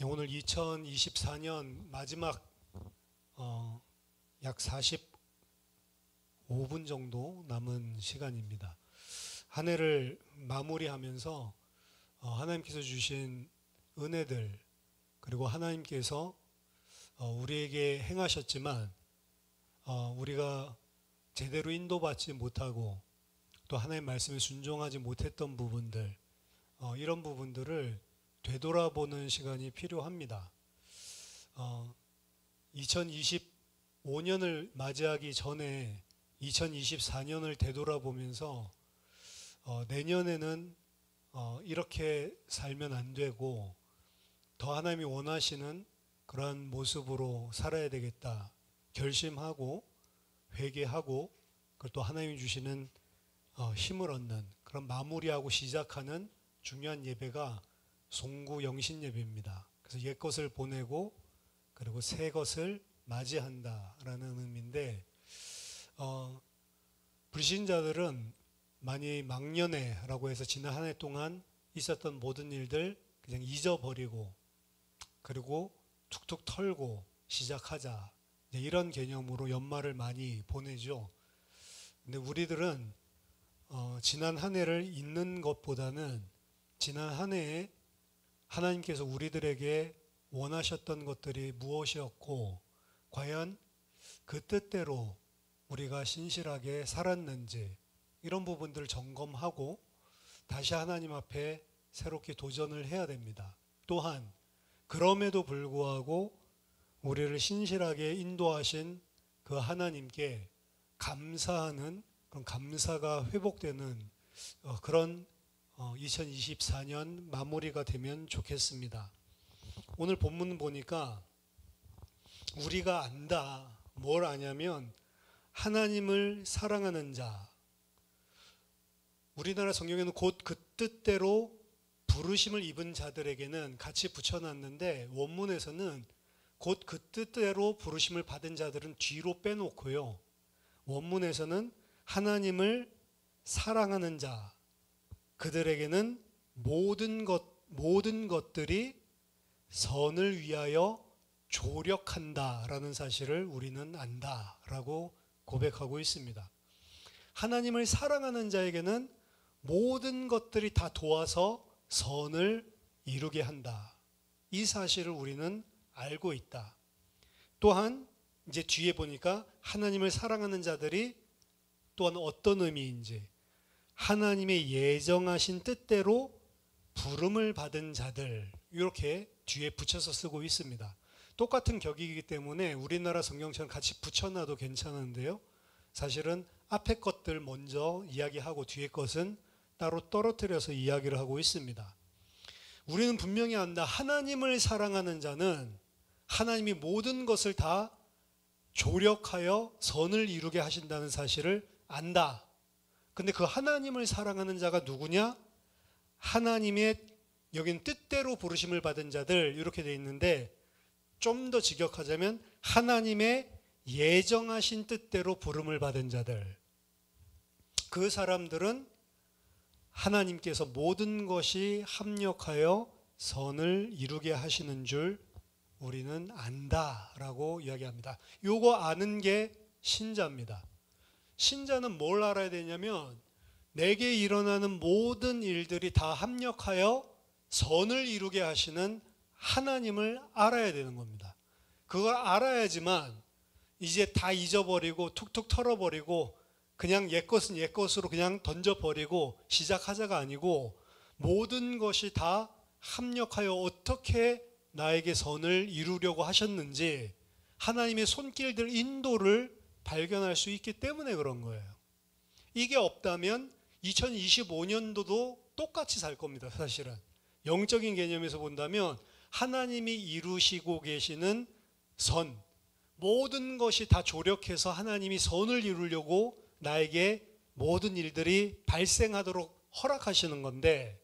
오늘 2024년 마지막 약 45분 정도 남은 시간입니다. 한 해를 마무리하면서 하나님께서 주신 은혜들, 그리고 하나님께서 우리에게 행하셨지만 우리가 제대로 인도받지 못하고 또 하나님 말씀에 순종하지 못했던 부분들, 이런 부분들을 되돌아보는 시간이 필요합니다. 2025년을 맞이하기 전에 2024년을 되돌아보면서 내년에는 이렇게 살면 안 되고 더 하나님이 원하시는 그러한 모습으로 살아야 되겠다 결심하고 회개하고, 그리고 또 하나님이 주시는 힘을 얻는 그런 마무리하고 시작하는 중요한 예배가 송구 영신 예배입니다. 그래서 옛 것을 보내고 그리고 새 것을 맞이한다라는 의미인데, 불신자들은 많이 막년회라고 해서 지난 한 해 동안 있었던 모든 일들 그냥 잊어버리고 그리고 툭툭 털고 시작하자, 이런 개념으로 연말을 많이 보내죠. 근데 우리들은 지난 한 해를 잊는 것보다는 지난 한 해에 하나님께서 우리들에게 원하셨던 것들이 무엇이었고 과연 그 뜻대로 우리가 신실하게 살았는지, 이런 부분들을 점검하고 다시 하나님 앞에 새롭게 도전을 해야 됩니다. 또한 그럼에도 불구하고 우리를 신실하게 인도하신 그 하나님께 감사하는 그런 감사가 회복되는 그런 2024년 마무리가 되면 좋겠습니다. 오늘 본문 보니까 우리가 안다. 뭘 아냐면 하나님을 사랑하는 자. 우리나라 성경에는 곧 그 뜻대로 부르심을 입은 자들에게는 같이 붙여놨는데, 원문에서는 곧 그 뜻대로 부르심을 받은 자들은 뒤로 빼놓고요, 원문에서는 하나님을 사랑하는 자, 그들에게는 모든 것들이 선을 위하여 조력한다라는 사실을 우리는 안다라고 고백하고 있습니다. 하나님을 사랑하는 자에게는 모든 것들이 다 도와서 선을 이루게 한다. 이 사실을 우리는 알고 있다. 또한 이제 뒤에 보니까 하나님을 사랑하는 자들이 또한 어떤 의미인지, 하나님의 예정하신 뜻대로 부름을 받은 자들, 이렇게 뒤에 붙여서 쓰고 있습니다. 똑같은 격이기 때문에 우리나라 성경처럼 같이 붙여놔도 괜찮은데요, 사실은 앞에 것들 먼저 이야기하고 뒤에 것은 따로 떨어뜨려서 이야기를 하고 있습니다. 우리는 분명히 안다. 하나님을 사랑하는 자는 하나님이 모든 것을 다 조력하여 선을 이루게 하신다는 사실을 안다. 근데 그 하나님을 사랑하는 자가 누구냐? 하나님의 여긴 뜻대로 부르심을 받은 자들, 이렇게 되어 있는데 좀 더 직역하자면 하나님의 예정하신 뜻대로 부름을 받은 자들, 그 사람들은 하나님께서 모든 것이 합력하여 선을 이루게 하시는 줄 우리는 안다라고 이야기합니다. 요거 아는 게 신자입니다. 신자는 뭘 알아야 되냐면 내게 일어나는 모든 일들이 다 합력하여 선을 이루게 하시는 하나님을 알아야 되는 겁니다. 그걸 알아야지만 이제 다 잊어버리고 툭툭 털어버리고 그냥 옛 것은 옛 것으로 그냥 던져버리고 시작하자가 아니고, 모든 것이 다 합력하여 어떻게 나에게 선을 이루려고 하셨는지 하나님의 손길들, 인도를 발견할 수 있기 때문에 그런 거예요. 이게 없다면 2025년도도 똑같이 살 겁니다. 사실은 영적인 개념에서 본다면 하나님이 이루시고 계시는 선, 모든 것이 다 조력해서 하나님이 선을 이루려고 나에게 모든 일들이 발생하도록 허락하시는 건데,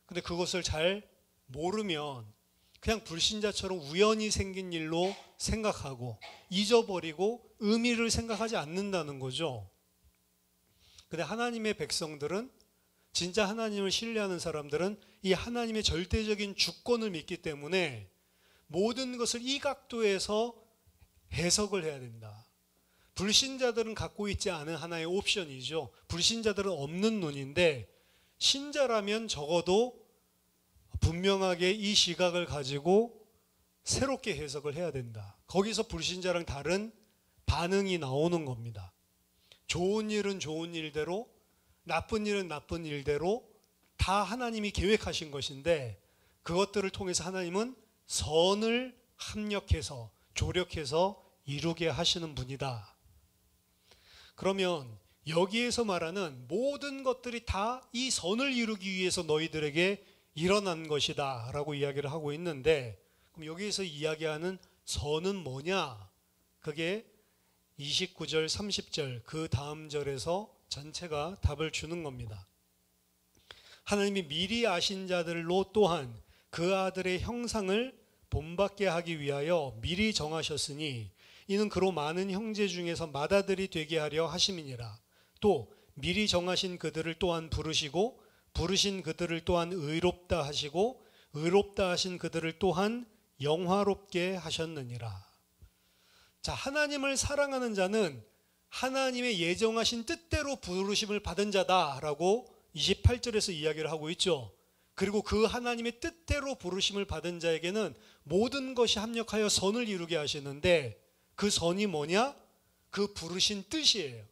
근데 그것을 잘 모르면 그냥 불신자처럼 우연히 생긴 일로 생각하고 잊어버리고 의미를 생각하지 않는다는 거죠. 근데 하나님의 백성들은, 진짜 하나님을 신뢰하는 사람들은 이 하나님의 절대적인 주권을 믿기 때문에 모든 것을 이 각도에서 해석을 해야 된다. 불신자들은 갖고 있지 않은 하나의 옵션이죠. 불신자들은 없는 눈인데 신자라면 적어도 분명하게 이 시각을 가지고 새롭게 해석을 해야 된다. 거기서 불신자랑 다른 반응이 나오는 겁니다. 좋은 일은 좋은 일대로, 나쁜 일은 나쁜 일대로 다 하나님이 계획하신 것인데 그것들을 통해서 하나님은 선을 합력해서 조력해서 이루게 하시는 분이다. 그러면 여기에서 말하는 모든 것들이 다 이 선을 이루기 위해서 너희들에게 일어난 것이다 라고 이야기를 하고 있는데, 그럼 여기에서 이야기하는 선은 뭐냐? 그게 29절 30절 그 다음 절에서 전체가 답을 주는 겁니다. 하나님이 미리 아신 자들로 또한 그 아들의 형상을 본받게 하기 위하여 미리 정하셨으니 이는 그로 많은 형제 중에서 맏아들이 되게 하려 하심이니라. 또 미리 정하신 그들을 또한 부르시고 부르신 그들을 또한 의롭다 하시고 의롭다 하신 그들을 또한 영화롭게 하셨느니라. 자, 하나님을 사랑하는 자는 하나님의 예정하신 뜻대로 부르심을 받은 자다라고 28절에서 이야기를 하고 있죠. 그리고 그 하나님의 뜻대로 부르심을 받은 자에게는 모든 것이 합력하여 선을 이루게 하시는데 그 선이 뭐냐? 그 부르신 뜻이에요.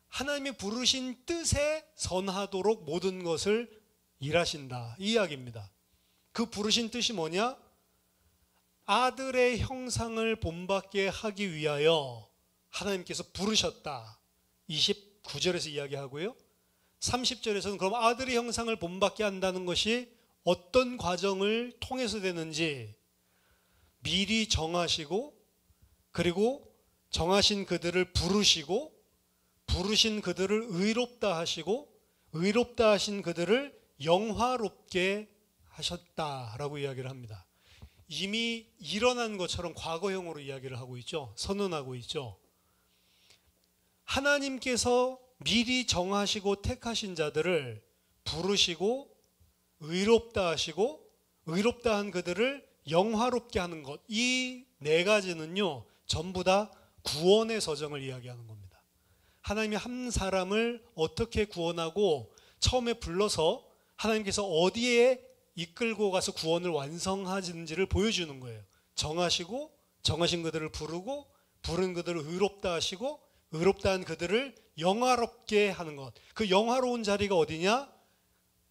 하나님이 부르신 뜻에 선하도록 모든 것을 일하신다, 이 이야기입니다. 그 부르신 뜻이 뭐냐? 아들의 형상을 본받게 하기 위하여 하나님께서 부르셨다. 29절에서 이야기하고요. 30절에서는 그럼 아들의 형상을 본받게 한다는 것이 어떤 과정을 통해서 되는지 미리 정하시고, 그리고 정하신 그들을 부르시고 부르신 그들을 의롭다 하시고 의롭다 하신 그들을 영화롭게 하셨다라고 이야기를 합니다. 이미 일어난 것처럼 과거형으로 이야기를 하고 있죠. 선언하고 있죠. 하나님께서 미리 정하시고 택하신 자들을 부르시고 의롭다 하시고 의롭다 한 그들을 영화롭게 하는 것, 이 네 가지는요 전부 다 구원의 서정을 이야기하는 겁니다. 하나님이 한 사람을 어떻게 구원하고 처음에 불러서 하나님께서 어디에 이끌고 가서 구원을 완성하시는지를 보여주는 거예요. 정하시고 정하신 그들을 부르고 부른 그들을 의롭다 하시고 의롭다 한 그들을 영화롭게 하는 것. 그 영화로운 자리가 어디냐?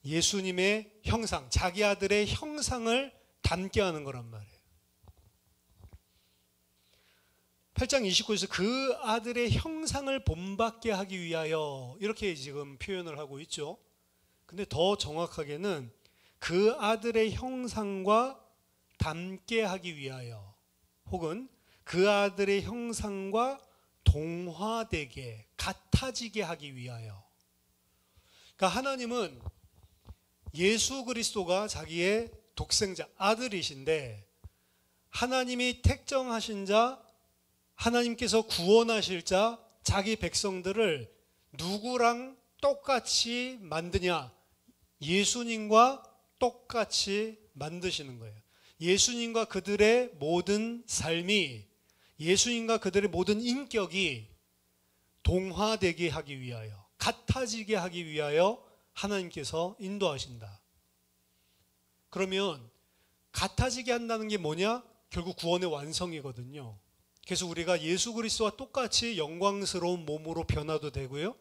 예수님의 형상, 자기 아들의 형상을 담게 하는 거란 말이에요. 8장 29절에서 그 아들의 형상을 본받게 하기 위하여 이렇게 지금 표현을 하고 있죠. 근데 더 정확하게는 그 아들의 형상과 닮게 하기 위하여, 혹은 그 아들의 형상과 동화되게 같아지게 하기 위하여. 그러니까 하나님은 예수 그리스도가 자기의 독생자 아들이신데 하나님이 택정하신 자, 하나님께서 구원하실 자, 자기 백성들을 누구랑 똑같이 만드냐? 예수님과 똑같이 만드시는 거예요. 예수님과 그들의 모든 삶이, 예수님과 그들의 모든 인격이 동화되게 하기 위하여, 같아지게 하기 위하여 하나님께서 인도하신다. 그러면 같아지게 한다는 게 뭐냐? 결국 구원의 완성이거든요. 그래서 우리가 예수 그리스도와 똑같이 영광스러운 몸으로 변화도 되고요,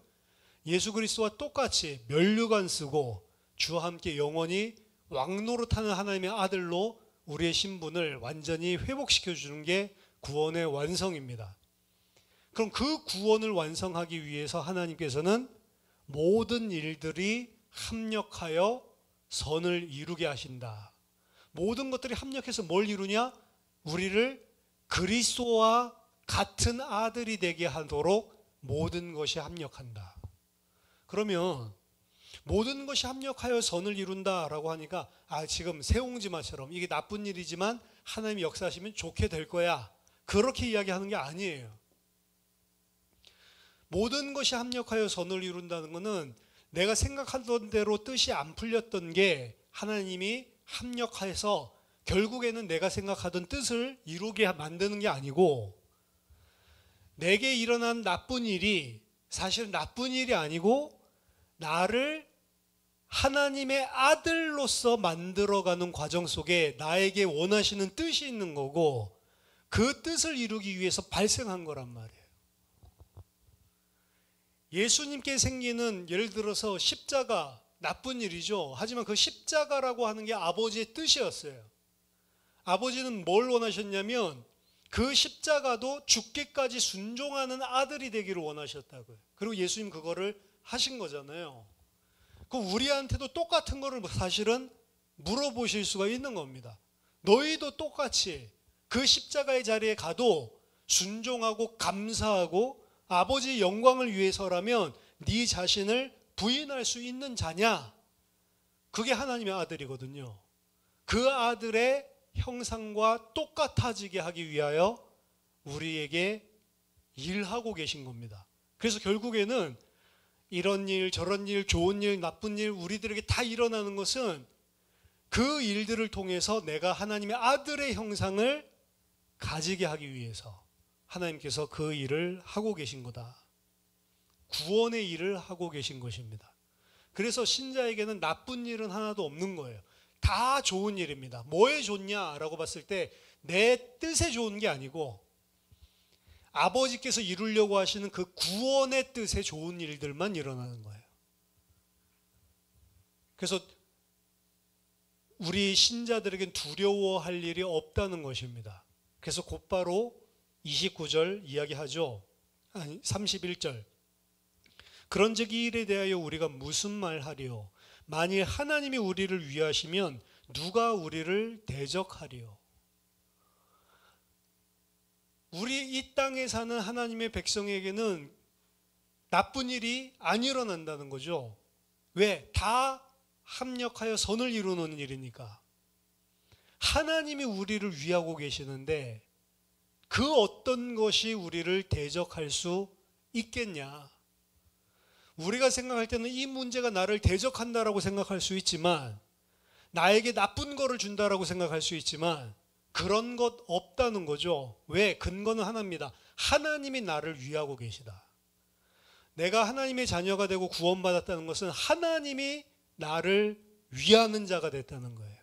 예수 그리스도와 똑같이 면류관 쓰고 주와 함께 영원히 왕노릇하는 하나님의 아들로 우리의 신분을 완전히 회복시켜 주는 게 구원의 완성입니다. 그럼 그 구원을 완성하기 위해서 하나님께서는 모든 일들이 합력하여 선을 이루게 하신다. 모든 것들이 합력해서 뭘 이루냐? 우리를 그리스도와 같은 아들이 되게 하도록 모든 것이 합력한다. 그러면 모든 것이 합력하여 선을 이룬다라고 하니까 지금 새옹지마처럼 이게 나쁜 일이지만 하나님이 역사하시면 좋게 될 거야, 그렇게 이야기하는 게 아니에요. 모든 것이 합력하여 선을 이룬다는 것은 내가 생각하던 대로 뜻이 안 풀렸던 게 하나님이 합력해서 결국에는 내가 생각하던 뜻을 이루게 만드는 게 아니고, 내게 일어난 나쁜 일이 사실 나쁜 일이 아니고 나를 하나님의 아들로서 만들어가는 과정 속에 나에게 원하시는 뜻이 있는 거고, 그 뜻을 이루기 위해서 발생한 거란 말이에요. 예수님께 생기는, 예를 들어서 십자가, 나쁜 일이죠. 하지만 그 십자가라고 하는 게 아버지의 뜻이었어요. 아버지는 뭘 원하셨냐면 그 십자가도 죽기까지 순종하는 아들이 되기를 원하셨다고요. 그리고 예수님 그거를 하신 거잖아요. 그 우리한테도 똑같은 거를 사실은 물어보실 수가 있는 겁니다. 너희도 똑같이 그 십자가의 자리에 가도 순종하고 감사하고 아버지의 영광을 위해서라면 네 자신을 부인할 수 있는 자냐? 그게 하나님의 아들이거든요. 그 아들의 형상과 똑같아지게 하기 위하여 우리에게 일하고 계신 겁니다. 그래서 결국에는 이런 일, 저런 일, 좋은 일, 나쁜 일 우리들에게 다 일어나는 것은 그 일들을 통해서 내가 하나님의 아들의 형상을 가지게 하기 위해서 하나님께서 그 일을 하고 계신 거다. 구원의 일을 하고 계신 것입니다. 그래서 신자에게는 나쁜 일은 하나도 없는 거예요. 다 좋은 일입니다. 뭐에 좋냐라고 봤을 때 내 뜻에 좋은 게 아니고 아버지께서 이루려고 하시는 그 구원의 뜻에 좋은 일들만 일어나는 거예요. 그래서 우리 신자들에겐 두려워할 일이 없다는 것입니다. 그래서 곧바로 29절 이야기하죠. 아니 31절. 그런즉 이 일에 대하여 우리가 무슨 말하리요? 만일 하나님이 우리를 위하시면 누가 우리를 대적하리요? 우리 이 땅에 사는 하나님의 백성에게는 나쁜 일이 안 일어난다는 거죠. 왜? 다 합력하여 선을 이루는 일이니까. 하나님이 우리를 위하고 계시는데 그 어떤 것이 우리를 대적할 수 있겠냐? 우리가 생각할 때는 이 문제가 나를 대적한다라고 생각할 수 있지만, 나에게 나쁜 거를 준다라고 생각할 수 있지만 그런 것 없다는 거죠. 왜? 근거는 하나입니다. 하나님이 나를 위하고 계시다. 내가 하나님의 자녀가 되고 구원받았다는 것은 하나님이 나를 위하는 자가 됐다는 거예요.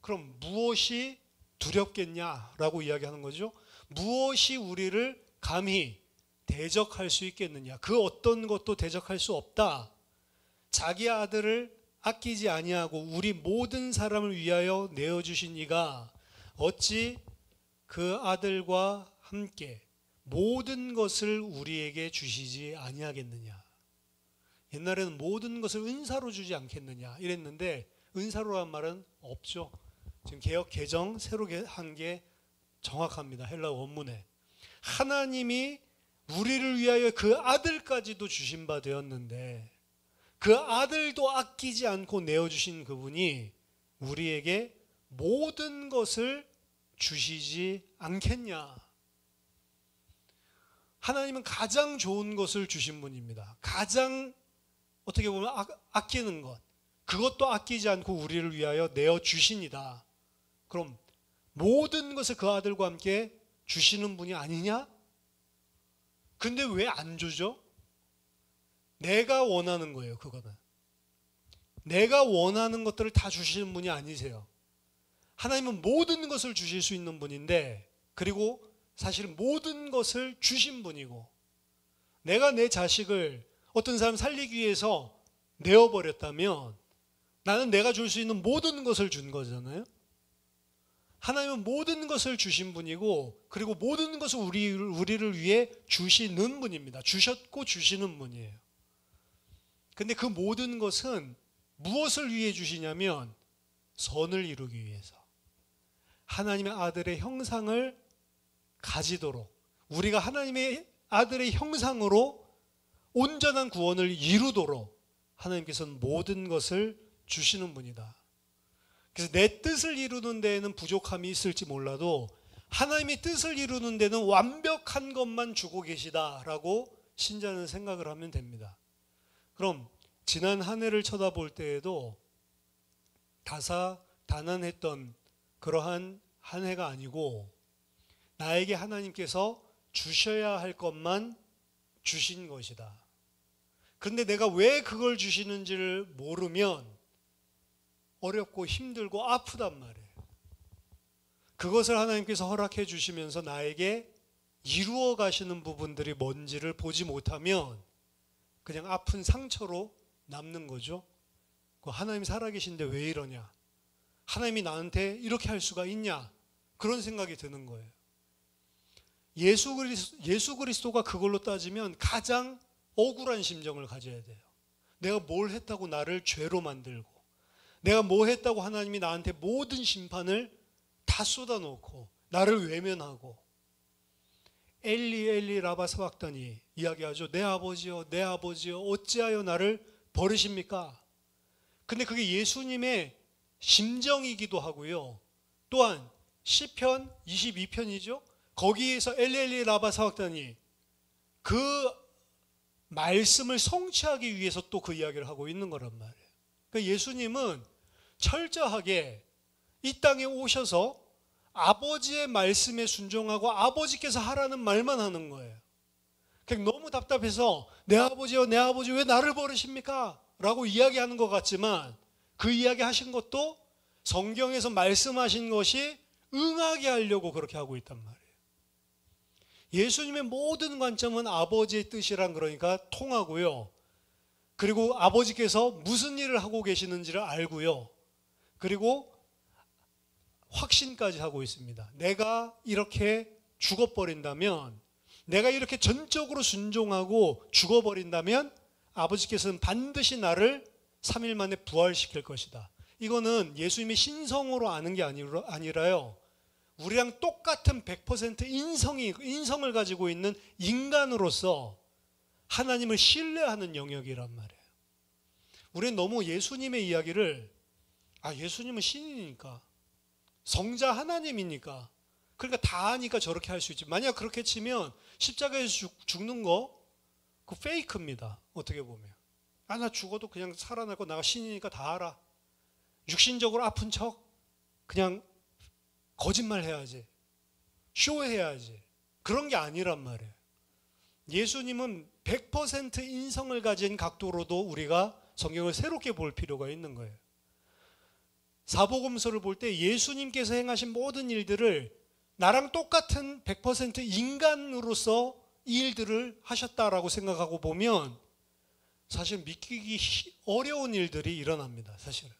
그럼 무엇이 두렵겠냐라고 이야기하는 거죠. 무엇이 우리를 감히 대적할 수 있겠느냐? 그 어떤 것도 대적할 수 없다. 자기 아들을 아끼지 아니하고 우리 모든 사람을 위하여 내어주신 이가 어찌 그 아들과 함께 모든 것을 우리에게 주시지 아니하겠느냐? 옛날에는 모든 것을 은사로 주지 않겠느냐 이랬는데 은사로란 말은 없죠. 지금 개역 개정 새로 한 게 정확합니다. 헬라 원문에 하나님이 우리를 위하여 그 아들까지도 주신 바 되었는데 그 아들도 아끼지 않고 내어주신 그분이 우리에게 모든 것을 주시지 않겠냐? 하나님은 가장 좋은 것을 주신 분입니다. 가장 어떻게 보면 아끼는 것, 그것도 아끼지 않고 우리를 위하여 내어주신이다. 그럼 모든 것을 그 아들과 함께 주시는 분이 아니냐? 근데 왜 안 주죠? 내가 원하는 거예요. 그거는 내가 원하는 것들을 다 주시는 분이 아니세요. 하나님은 모든 것을 주실 수 있는 분인데, 그리고 사실 모든 것을 주신 분이고, 내가 내 자식을 어떤 사람 살리기 위해서 내어버렸다면 나는 내가 줄 수 있는 모든 것을 준 거잖아요. 하나님은 모든 것을 주신 분이고, 그리고 모든 것을 우리를 위해 주시는 분입니다. 주셨고 주시는 분이에요. 근데 그 모든 것은 무엇을 위해 주시냐면 선을 이루기 위해서, 하나님의 아들의 형상을 가지도록, 우리가 하나님의 아들의 형상으로 온전한 구원을 이루도록 하나님께서는 모든 것을 주시는 분이다. 그래서 내 뜻을 이루는 데에는 부족함이 있을지 몰라도 하나님의 뜻을 이루는 데는 완벽한 것만 주고 계시다라고 신자는 생각을 하면 됩니다. 그럼 지난 한 해를 쳐다볼 때에도 다사다난했던 그러한 한 해가 아니고 나에게 하나님께서 주셔야 할 것만 주신 것이다. 그런데 내가 왜 그걸 주시는지를 모르면 어렵고 힘들고 아프단 말이에요. 그것을 하나님께서 허락해 주시면서 나에게 이루어 가시는 부분들이 뭔지를 보지 못하면 그냥 아픈 상처로 남는 거죠. 하나님 살아계신데 왜 이러냐? 하나님이 나한테 이렇게 할 수가 있냐? 그런 생각이 드는 거예요. 예수 그리스도가 그걸로 따지면 가장 억울한 심정을 가져야 돼요. 내가 뭘 했다고 나를 죄로 만들고, 내가 뭐 했다고 하나님이 나한테 모든 심판을 다 쏟아놓고 나를 외면하고, 엘리 엘리 라바 사박다니 이야기하죠. 내 아버지여 내 아버지여 어찌하여 나를 버리십니까? 근데 그게 예수님의 심정이기도 하고요. 또한 시편 22편이죠. 거기에서 엘리 엘리 라바 사박다니 그 말씀을 성취하기 위해서 또 그 이야기를 하고 있는 거란 말이에요. 그러니까 예수님은 철저하게 이 땅에 오셔서 아버지의 말씀에 순종하고 아버지께서 하라는 말만 하는 거예요. 그러니까 너무 답답해서 내 아버지요 내 아버지 왜 나를 버리십니까? 라고 이야기하는 것 같지만 그 이야기 하신 것도 성경에서 말씀하신 것이 응하게 하려고 그렇게 하고 있단 말이에요. 예수님의 모든 관점은 아버지의 뜻이란 그러니까 통하고요. 그리고 아버지께서 무슨 일을 하고 계시는지를 알고요. 그리고 확신까지 하고 있습니다. 내가 이렇게 죽어버린다면, 내가 이렇게 전적으로 순종하고 죽어버린다면 아버지께서는 반드시 나를 3일 만에 부활시킬 것이다. 이거는 예수님의 신성으로 아는 게 아니라요. 우리랑 똑같은 100% 인성을 가지고 있는 인간으로서 하나님을 신뢰하는 영역이란 말이에요. 우리는 너무 예수님의 이야기를 예수님은 신이니까 성자 하나님이니까 그러니까 다 아니까 저렇게 할 수 있지. 만약 그렇게 치면 십자가에서 죽는 거 그 페이크입니다. 어떻게 보면. 나 죽어도 그냥 살아날 거 내가 신이니까 다 알아. 육신적으로 아픈 척 그냥 거짓말 해야지. 쇼해야지. 그런 게 아니란 말이에요. 예수님은 100% 인성을 가진 각도로도 우리가 성경을 새롭게 볼 필요가 있는 거예요. 사복음서를 볼 때 예수님께서 행하신 모든 일들을 나랑 똑같은 100% 인간으로서 이 일들을 하셨다라고 생각하고 보면 사실 믿기 어려운 일들이 일어납니다. 사실은.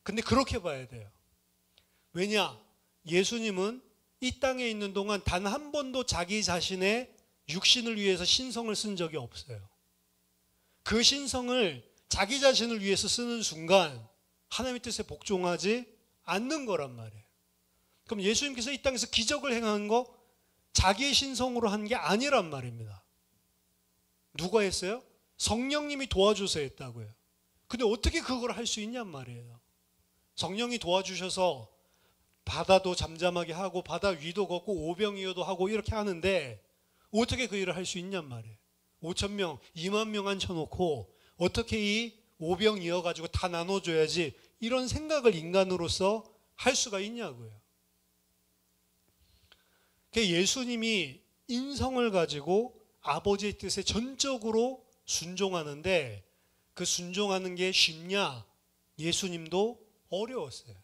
근데 그렇게 봐야 돼요. 왜냐? 예수님은 이 땅에 있는 동안 단 한 번도 자기 자신의 육신을 위해서 신성을 쓴 적이 없어요. 그 신성을 자기 자신을 위해서 쓰는 순간 하나님의 뜻에 복종하지 않는 거란 말이에요. 그럼 예수님께서 이 땅에서 기적을 행한 거 자기의 신성으로 한 게 아니란 말입니다. 누가 했어요? 성령님이 도와줘서 했다고요. 근데 어떻게 그걸 할 수 있냔 말이에요. 성령이 도와주셔서 바다도 잠잠하게 하고 바다 위도 걷고 오병이어도 하고 이렇게 하는데 어떻게 그 일을 할 수 있냔 말이에요. 5,000명, 2만 명 앉혀놓고 어떻게 이 오병이어 가지고 다 나눠줘야지 이런 생각을 인간으로서 할 수가 있냐고요. 예수님이 인성을 가지고 아버지의 뜻에 전적으로 순종하는데 그 순종하는 게 쉽냐? 예수님도 어려웠어요.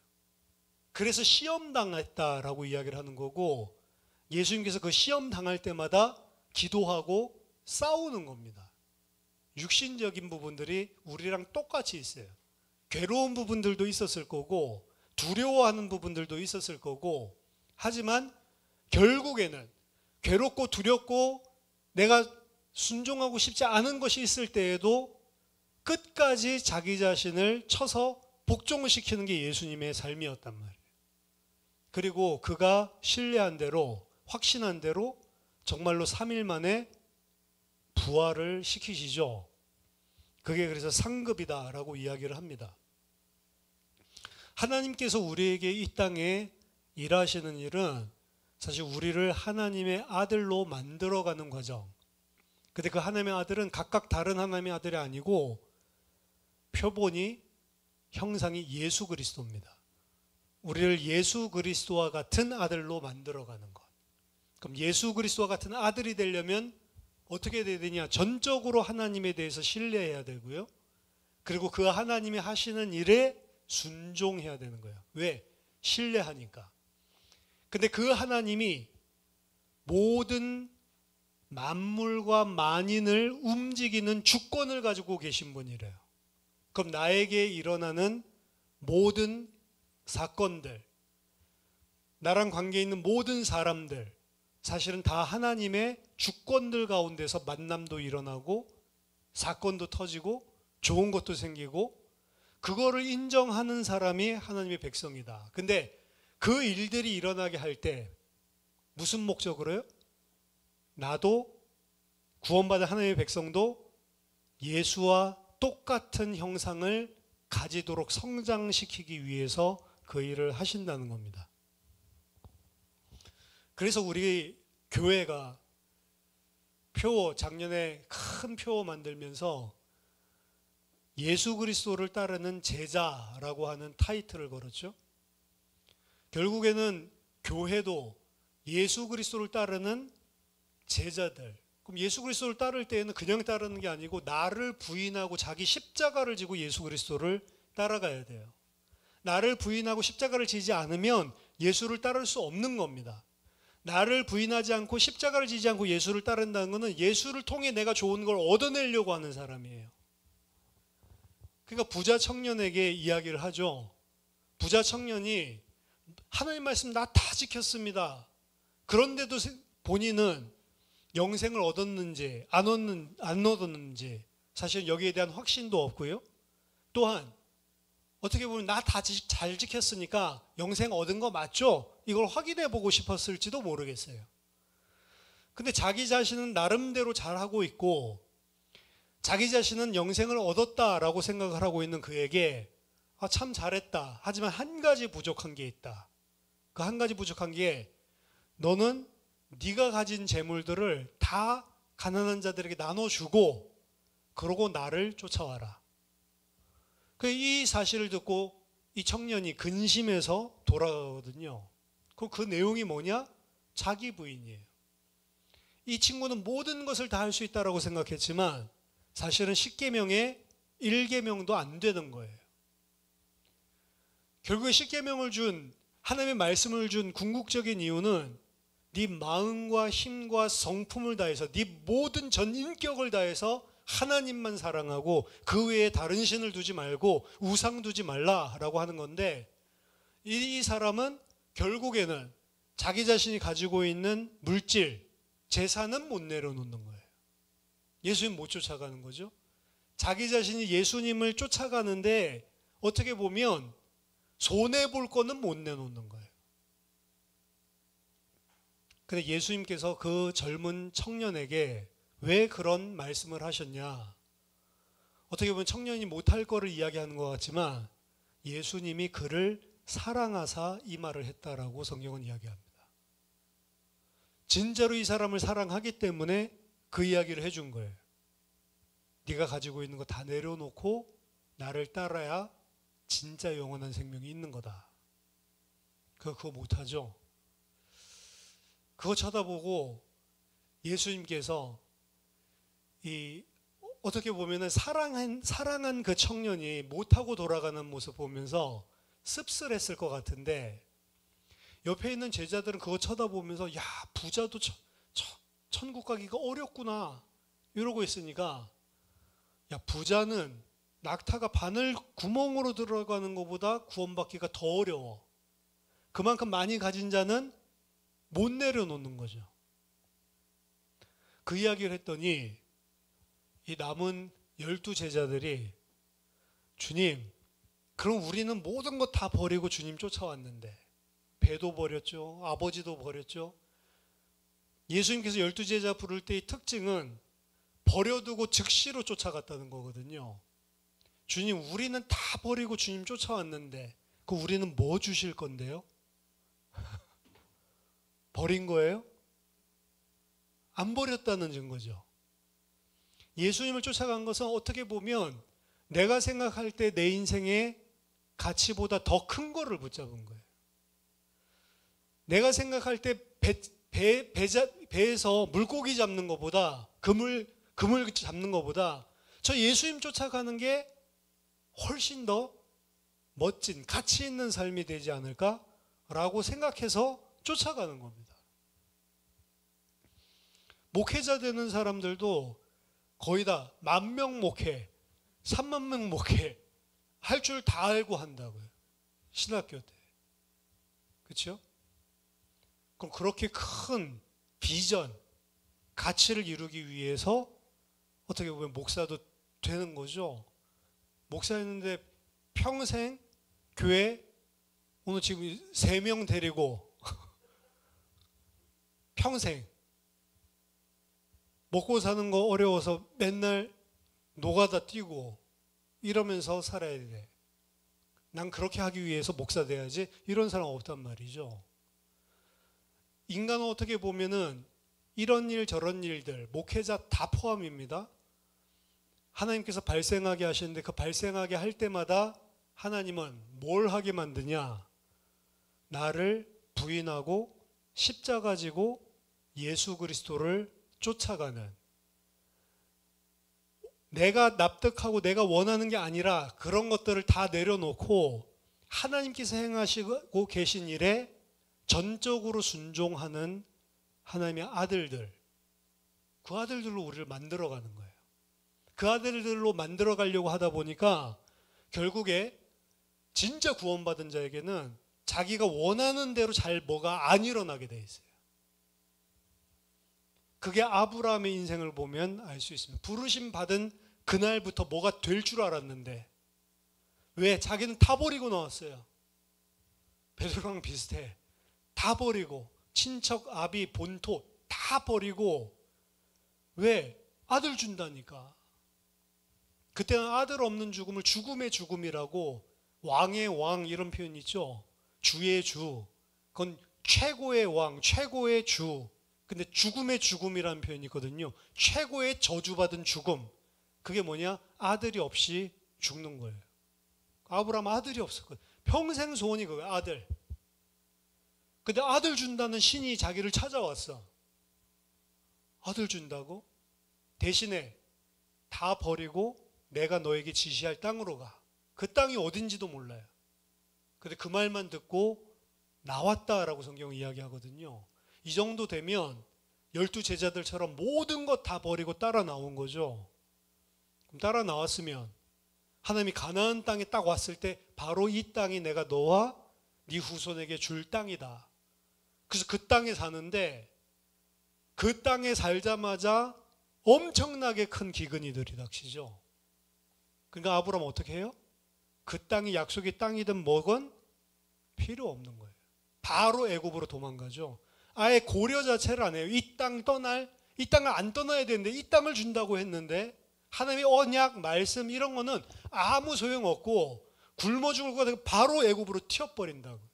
그래서 시험 당했다라고 이야기를 하는 거고 예수님께서 그 시험 당할 때마다 기도하고 싸우는 겁니다. 육신적인 부분들이 우리랑 똑같이 있어요. 괴로운 부분들도 있었을 거고 두려워하는 부분들도 있었을 거고 하지만 결국에는 괴롭고 두렵고 내가 순종하고 싶지 않은 것이 있을 때에도 끝까지 자기 자신을 쳐서 복종을 시키는 게 예수님의 삶이었단 말이에요. 그리고 그가 신뢰한 대로 확신한 대로 정말로 3일 만에 부활을 시키시죠. 그게 그래서 상급이다라고 이야기를 합니다. 하나님께서 우리에게 이 땅에 일하시는 일은 사실 우리를 하나님의 아들로 만들어가는 과정. 근데 그 하나님의 아들은 각각 다른 하나님의 아들이 아니고 표본이 형상이 예수 그리스도입니다. 우리를 예수 그리스도와 같은 아들로 만들어가는 것. 그럼 예수 그리스도와 같은 아들이 되려면 어떻게 돼야 되냐? 전적으로 하나님에 대해서 신뢰해야 되고요. 그리고 그 하나님이 하시는 일에 순종해야 되는 거예요. 왜? 신뢰하니까. 근데 그 하나님이 모든 만물과 만인을 움직이는 주권을 가지고 계신 분이래요. 그럼 나에게 일어나는 모든 사건들, 나랑 관계 있는 모든 사람들, 사실은 다 하나님의 주권들 가운데서 만남도 일어나고 사건도 터지고 좋은 것도 생기고 그거를 인정하는 사람이 하나님의 백성이다. 근데 그 일들이 일어나게 할 때 무슨 목적으로요? 나도 구원받은 하나님의 백성도 예수와 똑같은 형상을 가지도록 성장시키기 위해서 그 일을 하신다는 겁니다. 그래서 우리 교회가 작년에 큰 표 만들면서 예수 그리스도를 따르는 제자라고 하는 타이틀을 걸었죠. 결국에는 교회도 예수 그리스도를 따르는 제자들. 그럼 예수 그리스도를 따를 때에는 그냥 따르는 게 아니고 나를 부인하고 자기 십자가를 지고 예수 그리스도를 따라가야 돼요. 나를 부인하고 십자가를 지지 않으면 예수를 따를 수 없는 겁니다. 나를 부인하지 않고 십자가를 지지 않고 예수를 따른다는 것은 예수를 통해 내가 좋은 걸 얻어내려고 하는 사람이에요. 그러니까 부자 청년에게 이야기를 하죠. 부자 청년이 하나님 말씀 나 다 지켰습니다. 그런데도 본인은 영생을 얻었는지 안 얻었는지 사실 여기에 대한 확신도 없고요. 또한 어떻게 보면 나 다 잘 지켰으니까 영생 얻은 거 맞죠? 이걸 확인해 보고 싶었을지도 모르겠어요. 근데 자기 자신은 나름대로 잘하고 있고 자기 자신은 영생을 얻었다라고 생각을 하고 있는 그에게 참 잘했다. 하지만 한 가지 부족한 게 있다. 그 한 가지 부족한 게 너는 네가 가진 재물들을 다 가난한 자들에게 나눠주고 그러고 나를 쫓아와라. 이 사실을 듣고 이 청년이 근심해서 돌아가거든요. 그럼 그 내용이 뭐냐? 자기 부인이에요. 이 친구는 모든 것을 다 할 수 있다고 생각했지만 사실은 10계명의 1계명도 안 되는 거예요. 결국에 10계명을 준 하나님의 말씀을 준 궁극적인 이유는 네 마음과 힘과 성품을 다해서 네 모든 전 인격을 다해서 하나님만 사랑하고 그 외에 다른 신을 두지 말고 우상 두지 말라라고 하는 건데 이 사람은 결국에는 자기 자신이 가지고 있는 물질, 재산은 못 내려놓는 거예요. 예수님 못 쫓아가는 거죠. 자기 자신이 예수님을 쫓아가는데 어떻게 보면 손해볼 거는 못 내놓는 거예요. 근데 예수님께서 그 젊은 청년에게 왜 그런 말씀을 하셨냐? 어떻게 보면 청년이 못할 거를 이야기하는 것 같지만 예수님이 그를 사랑하사 이 말을 했다라고 성경은 이야기합니다. 진짜로 이 사람을 사랑하기 때문에 그 이야기를 해준 거예요. 네가 가지고 있는 거 다 내려놓고 나를 따라야 진짜 영원한 생명이 있는 거다. 그거 못하죠. 그거 쳐다보고 예수님께서 어떻게 보면은 사랑한 그 청년이 못하고 돌아가는 모습 보면서 씁쓸했을 것 같은데 옆에 있는 제자들은 그거 쳐다보면서 야 부자도 천국 가기가 어렵구나 이러고 있으니까 야 부자는 낙타가 바늘 구멍으로 들어가는 것보다 구원받기가 더 어려워. 그만큼 많이 가진 자는 못 내려놓는 거죠. 그 이야기를 했더니 이 남은 12제자들이 주님, 그럼 우리는 모든 것 다 버리고 주님 쫓아왔는데 배도 버렸죠. 아버지도 버렸죠. 예수님께서 12제자 부를 때의 특징은 버려두고 즉시로 쫓아갔다는 거거든요. 주님, 우리는 다 버리고 주님 쫓아왔는데 그 우리는 뭐 주실 건데요? 버린 거예요? 안 버렸다는 증거죠. 예수님을 쫓아간 것은 어떻게 보면 내가 생각할 때 내 인생의 가치보다 더 큰 거를 붙잡은 거예요. 내가 생각할 때 배에서 물고기 잡는 것보다 그물 잡는 것보다 저 예수님 쫓아가는 게 훨씬 더 멋진 가치 있는 삶이 되지 않을까라고 생각해서 쫓아가는 겁니다. 목회자 되는 사람들도 거의 다 10,000명 목회, 30,000명 목회 할 줄 다 알고 한다고요. 신학교 때. 그렇죠? 그럼 그렇게 큰 비전, 가치를 이루기 위해서 어떻게 보면 목사도 되는 거죠. 목사였는데 평생 교회 오늘 지금 3명 데리고 평생 먹고 사는 거 어려워서 맨날 노가다 뛰고 이러면서 살아야 돼. 난 그렇게 하기 위해서 목사 돼야지. 이런 사람 없단 말이죠. 인간은 어떻게 보면은 이런 일 저런 일들, 목회자 다 포함입니다. 하나님께서 발생하게 하시는데 그 발생하게 할 때마다 하나님은 뭘 하게 만드냐? 나를 부인하고 십자가 지고 예수 그리스도를 쫓아가는, 내가 납득하고 내가 원하는 게 아니라 그런 것들을 다 내려놓고 하나님께서 행하시고 계신 일에 전적으로 순종하는 하나님의 아들들, 그 아들들로 우리를 만들어가는 거예요. 그 아들들로 만들어가려고 하다 보니까 결국에 진짜 구원받은 자에게는 자기가 원하는 대로 잘 뭐가 안 일어나게 돼 있어요. 그게 아브라함의 인생을 보면 알 수 있습니다. 부르심 받은 그날부터 뭐가 될 줄 알았는데 왜? 자기는 다 버리고 나왔어요. 베드로랑 비슷해. 다 버리고 친척, 아비, 본토 다 버리고. 왜? 아들 준다니까. 그때는 아들 없는 죽음을 죽음의 죽음이라고, 왕의 왕 이런 표현 있죠. 주의 주. 그건 최고의 왕, 최고의 주. 근데 죽음의 죽음이라는 표현이 있거든요. 최고의 저주받은 죽음. 그게 뭐냐? 아들이 없이 죽는 거예요. 아브라함 아들이 없었거든. 평생 소원이 그거야, 아들. 근데 아들 준다는 신이 자기를 찾아왔어. 아들 준다고? 대신에 다 버리고 내가 너에게 지시할 땅으로 가. 그 땅이 어딘지도 몰라요. 근데 그 말만 듣고 나왔다라고 성경은 이야기하거든요. 이 정도 되면 12 제자들처럼 모든 것 다 버리고 따라 나온 거죠. 그럼 따라 나왔으면 하나님이 가나안 땅에 딱 왔을 때 바로 이 땅이 내가 너와 네 후손에게 줄 땅이다. 그래서 그 땅에 사는데 그 땅에 살자마자 엄청나게 큰 기근이 들이닥치죠. 그러니까 아브라함은 어떻게 해요? 그 땅이 약속의 땅이든 뭐건 필요 없는 거예요. 바로 애굽으로 도망가죠. 아예 고려 자체를 안 해요. 이 땅 이 땅을 안 떠나야 되는데 이 땅을 준다고 했는데 하나님의 언약, 말씀 이런 거는 아무 소용없고 굶어 죽을 것 같아서 바로 애굽으로 튀어버린다고.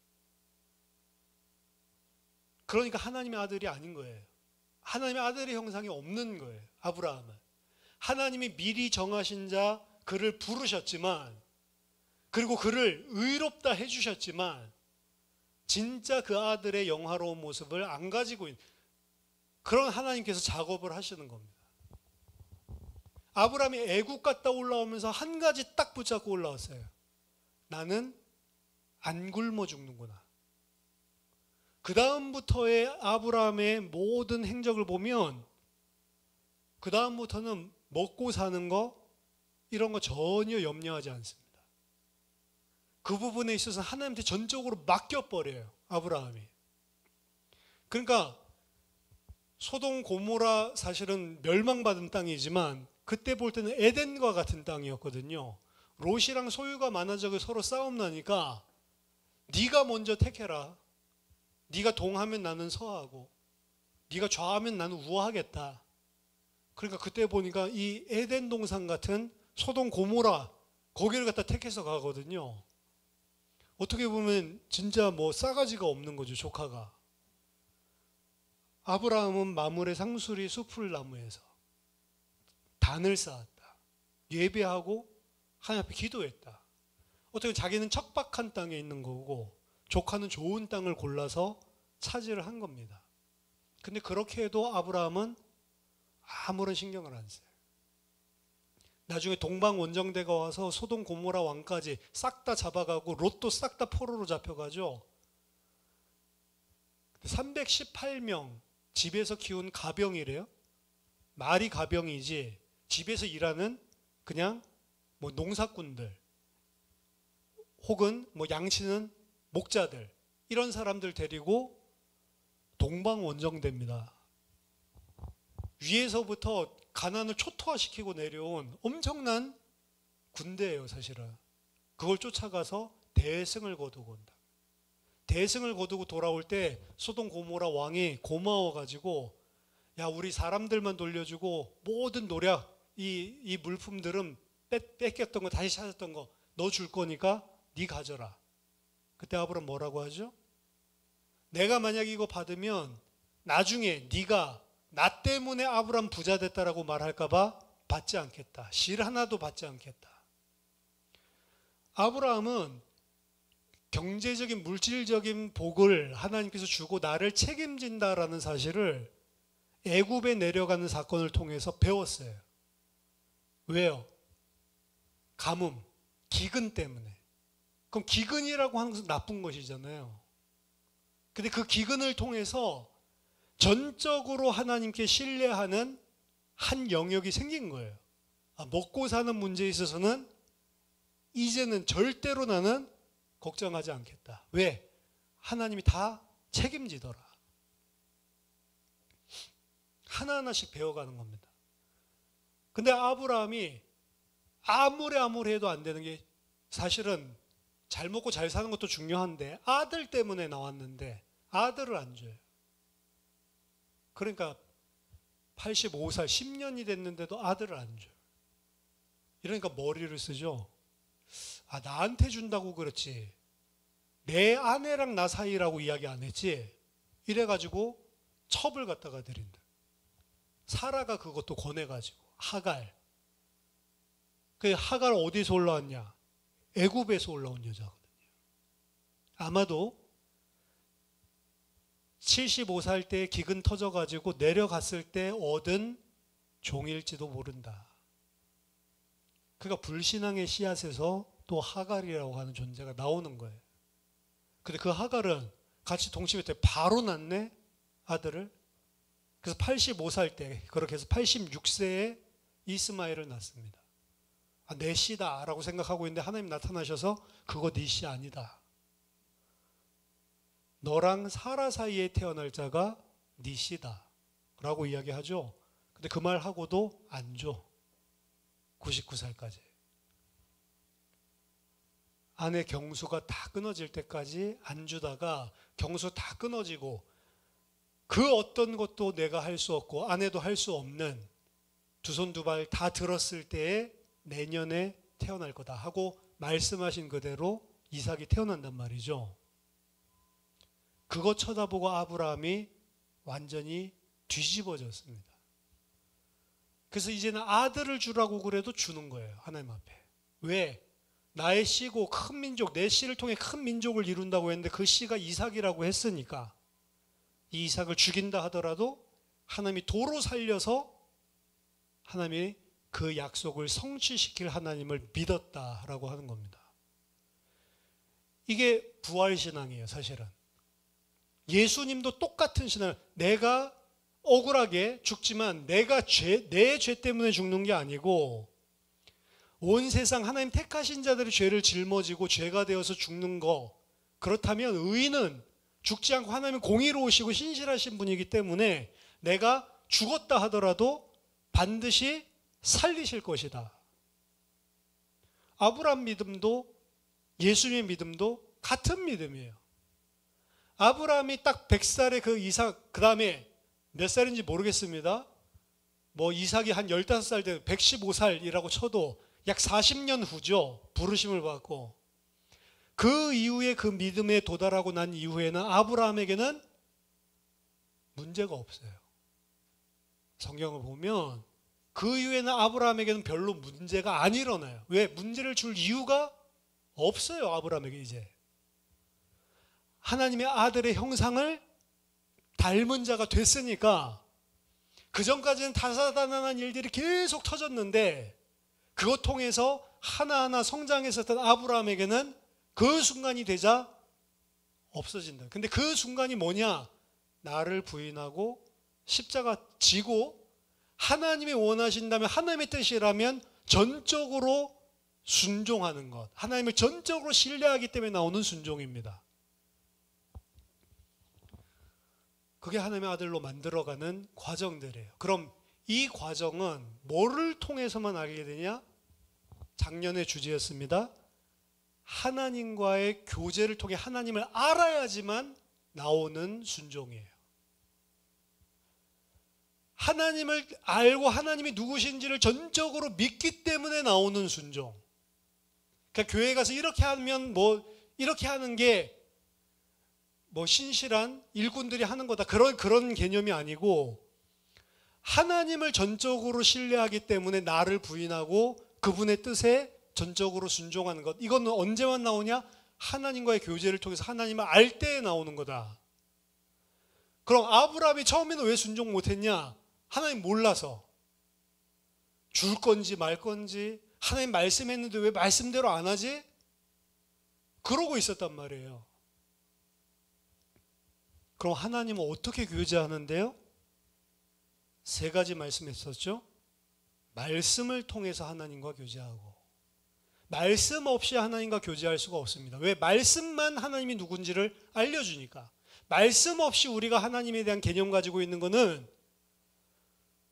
그러니까 하나님의 아들이 아닌 거예요. 하나님의 아들의 형상이 없는 거예요. 아브라함은. 하나님이 미리 정하신 자 그를 부르셨지만, 그리고 그를 의롭다 해주셨지만 진짜 그 아들의 영화로운 모습을 안 가지고 있는 그런 하나님께서 작업을 하시는 겁니다. 아브라함이 애국 갔다 올라오면서 한 가지 딱 붙잡고 올라왔어요. 나는 안 굶어 죽는구나. 그 다음부터의 아브라함의 모든 행적을 보면 그 다음부터는 먹고 사는 거 이런 거 전혀 염려하지 않습니다. 그 부분에 있어서 하나님한테 전적으로 맡겨버려요. 아브라함이. 그러니까 소돔 고모라 사실은 멸망받은 땅이지만 그때 볼 때는 에덴과 같은 땅이었거든요. 롯이랑 소유가 많아져서 서로 싸움 나니까 네가 먼저 택해라. 네가 동하면 나는 서하고 네가 좌하면 나는 우하겠다. 그러니까 그때 보니까 이 에덴 동산 같은 소돔 고모라 거기를 갖다 택해서 가거든요. 어떻게 보면 진짜 뭐 싸가지가 없는 거죠, 조카가. 아브라함은 마물의 상수리 숲을 나무에서 단을 쌓았다. 예배하고 하나님 앞에 기도했다. 어떻게 자기는 척박한 땅에 있는 거고 조카는 좋은 땅을 골라서 차지를 한 겁니다. 근데 그렇게 해도 아브라함은 아무런 신경을 안 써요. 나중에 동방 원정대가 와서 소돔 고모라 왕까지 싹 다 잡아가고 롯도 싹 다 포로로 잡혀가죠. 318명 집에서 키운 가병이래요. 말이 가병이지 집에서 일하는 그냥 뭐 농사꾼들 혹은 뭐 양치는 목자들 이런 사람들 데리고 동방 원정대입니다. 위에서부터 가난을 초토화시키고 내려온 엄청난 군대예요, 사실은. 그걸 쫓아가서 대승을 거두고 온다. 대승을 거두고 돌아올 때 소돔 고모라 왕이 고마워가지고 야, 우리 사람들만 돌려주고 모든 노략, 이 물품들은 뺏겼던 거 다시 찾았던 거 너 줄 거니까 네 가져라. 그때 아브람 뭐라고 하죠? 내가 만약 이거 받으면 나중에 네가 나 때문에 아브람 부자 됐다라고 말할까 봐 받지 않겠다. 실 하나도 받지 않겠다. 아브라함은 경제적인 물질적인 복을 하나님께서 주고 나를 책임진다라는 사실을 애굽에 내려가는 사건을 통해서 배웠어요. 왜요? 가뭄, 기근 때문에. 그럼 기근이라고 하는 것은 나쁜 것이잖아요. 근데 그 기근을 통해서 전적으로 하나님께 신뢰하는 한 영역이 생긴 거예요. 먹고 사는 문제에 있어서는 이제는 절대로 나는 걱정하지 않겠다. 왜? 하나님이 다 책임지더라. 하나하나씩 배워가는 겁니다. 근데 아브라함이 아무리 해도 안 되는 게 사실은 잘 먹고 잘 사는 것도 중요한데 아들 때문에 나왔는데 아들을 안 줘요. 그러니까 85살 10년이 됐는데도 아들을 안 줘요. 이러니까 머리를 쓰죠. 나한테 준다고 그렇지 내 아내랑 나 사이라고 이야기 안 했지. 이래가지고 첩을 갖다가 드린다. 사라가 그것도 권해가지고 하갈. 그 하갈 어디서 올라왔냐? 애굽에서 올라온 여자거든요. 아마도 75살 때 기근 터져가지고 내려갔을 때 얻은 종일지도 모른다. 그가 불신앙의 씨앗에서 또 하갈이라고 하는 존재가 나오는 거예요. 근데 그 하갈은 같이 동침했을 때 바로 낳네 아들을. 그래서 85살 때 그렇게 해서 86세에 이스마엘을 낳습니다. 내 씨다 라고 생각하고 있는데 하나님 나타나셔서 그거 네 씨 아니다. 너랑 사라 사이에 태어날 자가 네 씨다 라고 이야기하죠. 근데 그 말하고도 안 줘. 99살까지. 아내 경수가 다 끊어질 때까지 안 주다가 경수 다 끊어지고 그 어떤 것도 내가 할 수 없고 아내도 할 수 없는 두 손 두 발 다 들었을 때에 내년에 태어날 거다 하고 말씀하신 그대로 이삭이 태어난단 말이죠. 그거 쳐다보고 아브라함이 완전히 뒤집어졌습니다. 그래서 이제는 아들을 주라고 그래도 주는 거예요. 하나님 앞에. 왜? 나의 씨고 큰 민족, 내 씨를 통해 큰 민족을 이룬다고 했는데 그 씨가 이삭이라고 했으니까 이 이삭을 죽인다 하더라도 하나님이 도로 살려서 하나님이 그 약속을 성취시킬 하나님을 믿었다라고 하는 겁니다. 이게 부활신앙이에요, 사실은. 예수님도 똑같은 신앙. 내가 억울하게 죽지만 내가 내 죄 때문에 죽는 게 아니고 온 세상 하나님 택하신 자들의 죄를 짊어지고 죄가 되어서 죽는 거. 그렇다면 의인은 죽지 않고 하나님은 공의로우시고 신실하신 분이기 때문에 내가 죽었다 하더라도 반드시 살리실 것이다. 아브라함 믿음도 예수님의 믿음도 같은 믿음이에요. 아브라함이 딱 100살에 그 이삭, 그 다음에 몇 살인지 모르겠습니다. 뭐 이삭이 한 15살 때 115살이라고 쳐도 약 40년 후죠. 부르심을 받고. 그 이후에 그 믿음에 도달하고 난 이후에는 아브라함에게는 문제가 없어요. 성경을 보면 그 이후에는 아브라함에게는 별로 문제가 안 일어나요. 왜? 문제를 줄 이유가 없어요. 아브라함에게 이제. 하나님의 아들의 형상을 닮은 자가 됐으니까 그 전까지는 다사다난한 일들이 계속 터졌는데 그것 통해서 하나하나 성장했었던 아브라함에게는 그 순간이 되자 없어진다. 근데 그 순간이 뭐냐? 나를 부인하고 십자가 지고 하나님이 원하신다면, 하나님의 뜻이라면 전적으로 순종하는 것, 하나님을 전적으로 신뢰하기 때문에 나오는 순종입니다. 그게 하나님의 아들로 만들어가는 과정들이에요. 그럼 이 과정은 뭐를 통해서만 알게 되냐? 작년의 주제였습니다. 하나님과의 교제를 통해 하나님을 알아야지만 나오는 순종이에요. 하나님을 알고 하나님이 누구신지를 전적으로 믿기 때문에 나오는 순종. 그러니까 교회 가서 이렇게 하면 이렇게 하는 게 신실한 일꾼들이 하는 거다. 그런 개념이 아니고 하나님을 전적으로 신뢰하기 때문에 나를 부인하고 그분의 뜻에 전적으로 순종하는 것. 이건 언제만 나오냐? 하나님과의 교제를 통해서 하나님을 알 때에 나오는 거다. 그럼 아브라함이 처음에는 왜 순종 못했냐? 하나님 몰라서. 줄 건지 말 건지, 하나님 말씀했는데 왜 말씀대로 안 하지? 그러고 있었단 말이에요. 그럼 하나님은 어떻게 교제하는데요? 세 가지 말씀했었죠. 말씀을 통해서 하나님과 교제하고, 말씀 없이 하나님과 교제할 수가 없습니다. 왜? 말씀만 하나님이 누군지를 알려주니까. 말씀 없이 우리가 하나님에 대한 개념 가지고 있는 거는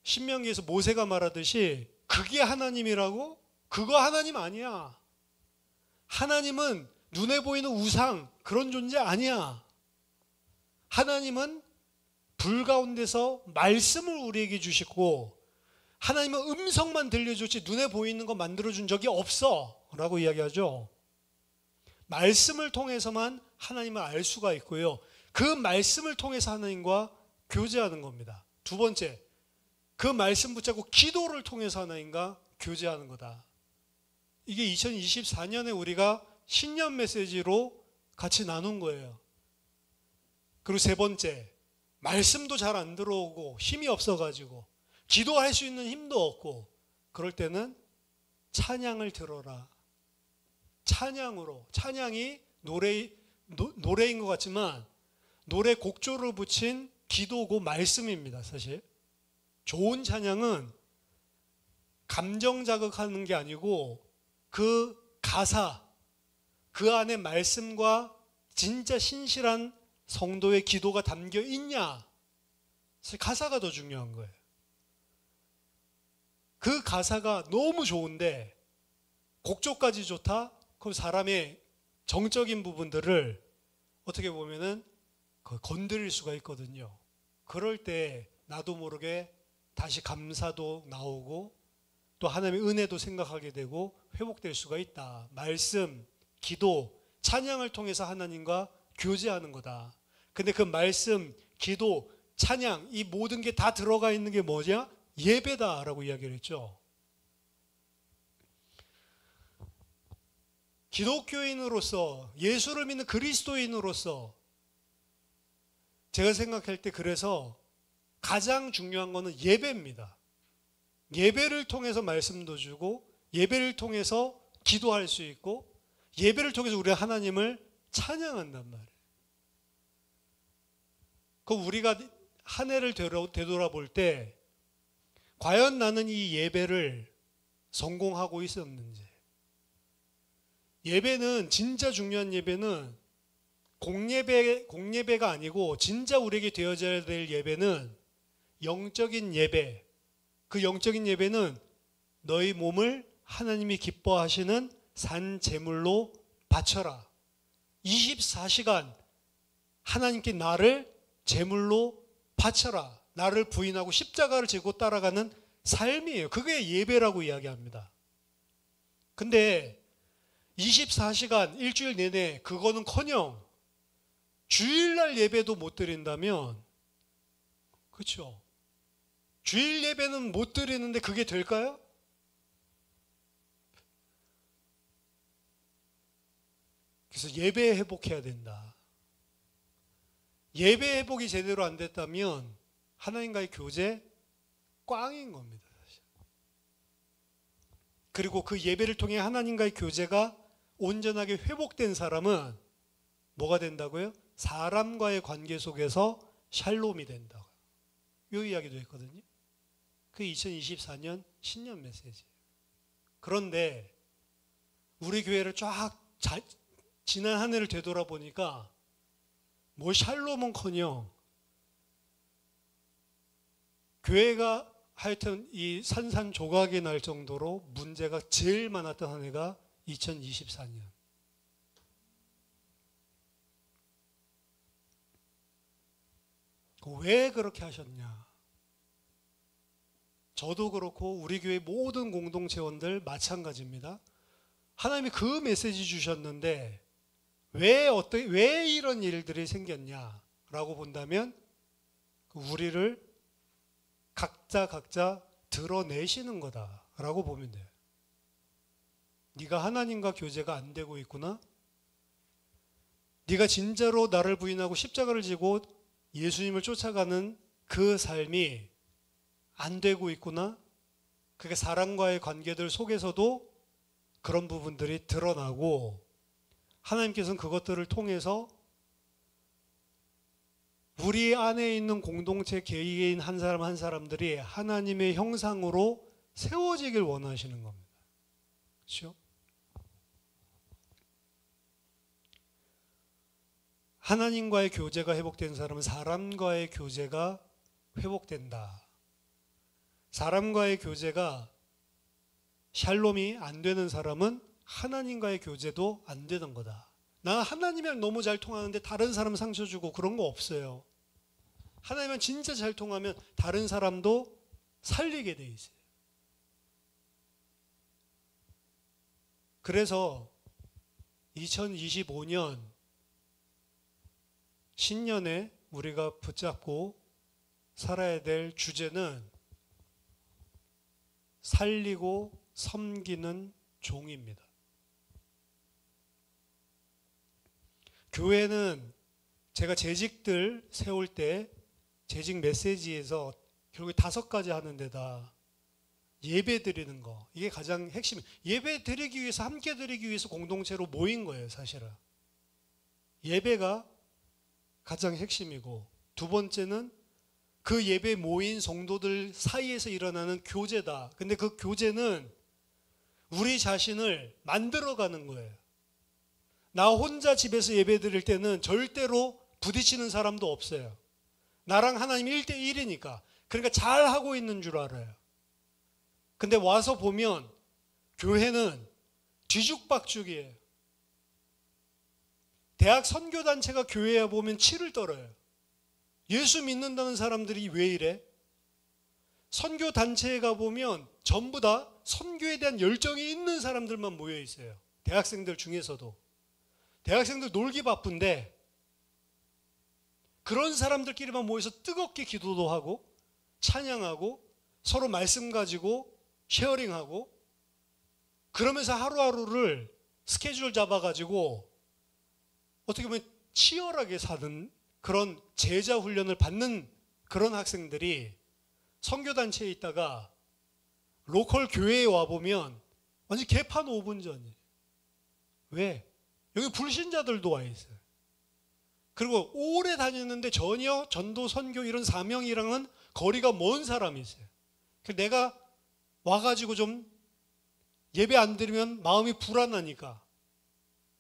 신명기에서 모세가 말하듯이 그게 하나님이라고? 그거 하나님 아니야. 하나님은 눈에 보이는 우상, 그런 존재 아니야. 하나님은 불 가운데서 말씀을 우리에게 주시고 하나님은 음성만 들려줬지 눈에 보이는 거 만들어준 적이 없어 라고 이야기하죠. 말씀을 통해서만 하나님을 알 수가 있고요. 그 말씀을 통해서 하나님과 교제하는 겁니다. 두 번째, 그 말씀 붙잡고 기도를 통해서 하나님과 교제하는 거다. 이게 2024년에 우리가 신년 메시지로 같이 나눈 거예요. 그리고 세 번째, 말씀도 잘 안 들어오고 힘이 없어가지고 기도할 수 있는 힘도 없고 그럴 때는 찬양을 들어라. 찬양으로, 찬양이 노래인 것 같지만 노래 곡조를 붙인 기도고 말씀입니다. 사실 좋은 찬양은 감정 자극하는 게 아니고 그 가사, 그 안에 말씀과 진짜 신실한 성도의 기도가 담겨 있냐? 사실 가사가 더 중요한 거예요. 그 가사가 너무 좋은데 곡조까지 좋다? 그럼 사람의 정적인 부분들을 어떻게 보면은 건드릴 수가 있거든요. 그럴 때 나도 모르게 다시 감사도 나오고 또 하나님의 은혜도 생각하게 되고 회복될 수가 있다. 말씀, 기도, 찬양을 통해서 하나님과 교제하는 거다. 근데 그 말씀, 기도, 찬양 이 모든 게 다 들어가 있는 게 뭐냐? 예배다라고 이야기를 했죠. 기독교인으로서, 예수를 믿는 그리스도인으로서 제가 생각할 때 그래서 가장 중요한 거는 예배입니다. 예배를 통해서 말씀도 주고 예배를 통해서 기도할 수 있고 예배를 통해서 우리가 하나님을 찬양한단 말이에요. 그럼 우리가 한 해를 되돌아볼 때 과연 나는 이 예배를 성공하고 있었는지, 예배는 진짜 중요한 예배는 공예배가 아니고 진짜 우리에게 되어져야 될 예배는 영적인 예배. 그 영적인 예배는 너희 몸을 하나님이 기뻐하시는 산 제물로 바쳐라. 24시간 하나님께 나를 제물로 바쳐라. 나를 부인하고 십자가를 지고 따라가는 삶이에요. 그게 예배라고 이야기합니다. 근데 24시간 일주일 내내 그거는커녕 주일날 예배도 못 드린다면, 그렇죠? 주일 예배는 못 드리는데 그게 될까요? 그래서 예배 회복해야 된다. 예배 회복이 제대로 안 됐다면 하나님과의 교제 꽝인 겁니다. 사실. 그리고 그 예배를 통해 하나님과의 교제가 온전하게 회복된 사람은 뭐가 된다고요? 사람과의 관계 속에서 샬롬이 된다고. 이 이야기도 했거든요. 그 2024년 신년 메시지. 그런데 우리 교회를 지난 한 해를 되돌아보니까 뭐 샬롬은커녕 교회가 하여튼 이 산산조각이 날 정도로 문제가 제일 많았던 한 해가 2024년. 왜 그렇게 하셨냐? 저도 그렇고 우리 교회 모든 공동체원들 마찬가지입니다. 하나님이 그 메시지 주셨는데 왜 이런 일들이 생겼냐라고 본다면 우리를 각자 드러내시는 거다라고 보면 돼요. 네가 하나님과 교제가 안 되고 있구나. 네가 진짜로 나를 부인하고 십자가를 지고 예수님을 쫓아가는 그 삶이 안 되고 있구나. 그게 사람과의 관계들 속에서도 그런 부분들이 드러나고 하나님께서는 그것들을 통해서 우리 안에 있는 공동체 개개인 한 사람 한 사람들이 하나님의 형상으로 세워지길 원하시는 겁니다. 그렇죠? 하나님과의 교제가 회복된 사람은 사람과의 교제가 회복된다. 사람과의 교제가 샬롬이 안 되는 사람은 하나님과의 교제도 안 되는 거다. 나 하나님이랑 너무 잘 통하는데 다른 사람 상처 주고 그런 거 없어요. 하나님은 진짜 잘 통하면 다른 사람도 살리게 돼 있어요. 그래서 2025년 신년에 우리가 붙잡고 살아야 될 주제는 살리고 섬기는 종입니다. 교회는 제가 재직들 세울 때 재직 메시지에서 결국에 5가지 하는 데다 예배 드리는 거, 이게 가장 핵심. 예배 드리기 위해서, 함께 드리기 위해서 공동체로 모인 거예요, 사실은. 예배가 가장 핵심이고, 두 번째는 그 예배 모인 성도들 사이에서 일어나는 교제다. 근데 그 교제는 우리 자신을 만들어가는 거예요. 나 혼자 집에서 예배 드릴 때는 절대로 부딪히는 사람도 없어요. 나랑 하나님 1대1이니까. 그러니까 잘 하고 있는 줄 알아요. 근데 와서 보면 교회는 뒤죽박죽이에요. 대학 선교단체가 교회에 보면 치를 떨어요. 예수 믿는다는 사람들이 왜 이래? 선교단체에 가보면 전부 다 선교에 대한 열정이 있는 사람들만 모여 있어요. 대학생들 중에서도. 대학생들 놀기 바쁜데 그런 사람들끼리만 모여서 뜨겁게 기도도 하고 찬양하고 서로 말씀 가지고 쉐어링하고 그러면서 하루하루를 스케줄 잡아가지고 어떻게 보면 치열하게 사는 그런 제자 훈련을 받는 그런 학생들이 선교단체에 있다가 로컬 교회에 와보면 완전 개판 5분 전이에요. 왜? 여기 불신자들도 와 있어요. 그리고 오래 다녔는데 전혀 전도, 선교 이런 사명이랑은 거리가 먼 사람이 있어요. 그래서 내가 와가지고 좀 예배 안 드리면 마음이 불안하니까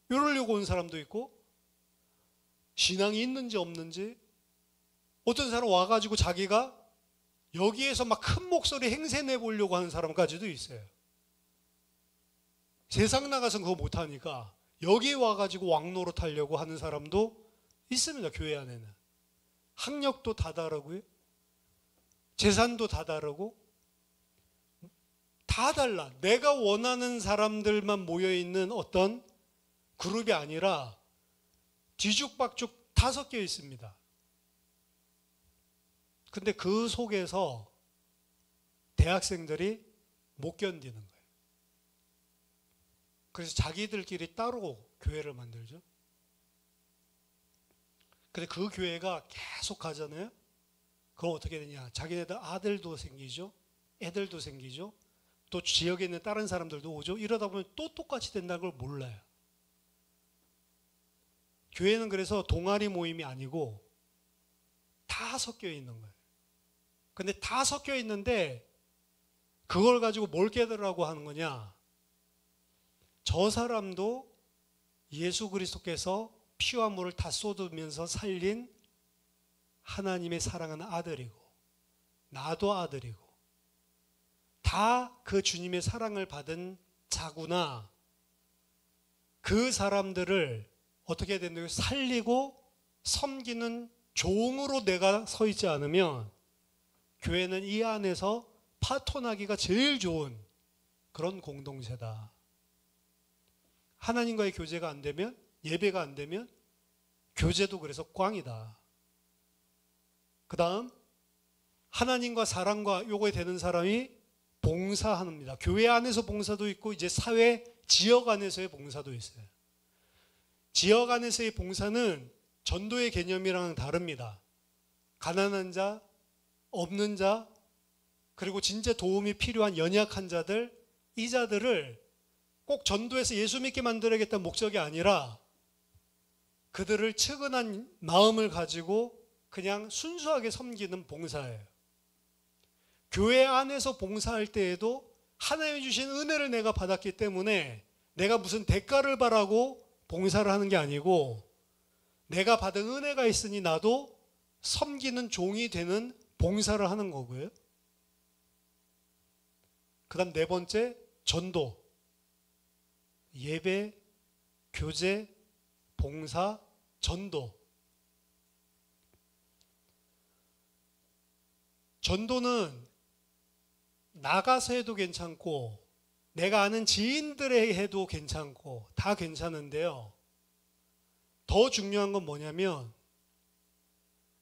이러려고 온 사람도 있고 신앙이 있는지 없는지 어떤 사람 와가지고 자기가 여기에서 막 큰 목소리 행세 내보려고 하는 사람까지도 있어요. 세상 나가서 그거 못하니까 여기 와가지고 왕노릇 하려고 하는 사람도 있습니다. 교회 안에는. 학력도 다 다르고요. 재산도 다 다르고 다 달라. 내가 원하는 사람들만 모여있는 어떤 그룹이 아니라 뒤죽박죽 다 섞여 있습니다. 근데 그 속에서 대학생들이 못 견디는 거예요. 그래서 자기들끼리 따로 교회를 만들죠. 근데 그 교회가 계속 가잖아요. 그럼 어떻게 되냐? 자기네들 아들도 생기죠. 애들도 생기죠. 또 지역에 있는 다른 사람들도 오죠. 이러다 보면 또 똑같이 된다는 걸 몰라요. 교회는 그래서 동아리 모임이 아니고 다 섞여 있는 거예요. 근데 다 섞여 있는데 그걸 가지고 뭘 깨달으라고 하는 거냐? 저 사람도 예수 그리스도께서 피와 물을 다 쏟으면서 살린 하나님의 사랑하는 아들이고 나도 아들이고 다 그 주님의 사랑을 받은 자구나. 그 사람들을 어떻게 해야 된다고요? 살리고 섬기는 종으로 내가 서 있지 않으면 교회는 이 안에서 파토나기가 제일 좋은 그런 공동체다. 하나님과의 교제가 안 되면, 예배가 안 되면 교제도 그래서 꽝이다. 그 다음 하나님과 사랑과 요거에 되는 사람이 봉사합니다. 교회 안에서 봉사도 있고 이제 사회 지역 안에서의 봉사도 있어요. 지역 안에서의 봉사는 전도의 개념이랑은 다릅니다. 가난한 자, 없는 자, 그리고 진짜 도움이 필요한 연약한 자들, 이 자들을 꼭 전도해서 예수 믿게 만들어야겠다는 목적이 아니라 그들을 측은한 마음을 가지고 그냥 순수하게 섬기는 봉사예요. 교회 안에서 봉사할 때에도 하나님이 주신 은혜를 내가 받았기 때문에 내가 무슨 대가를 바라고 봉사를 하는 게 아니고 내가 받은 은혜가 있으니 나도 섬기는 종이 되는 봉사를 하는 거고요. 그 다음 네 번째, 전도. 예배, 교제, 봉사, 전도. 전도는 나가서 해도 괜찮고 내가 아는 지인들에 해도 괜찮고 다 괜찮은데요. 더 중요한 건 뭐냐면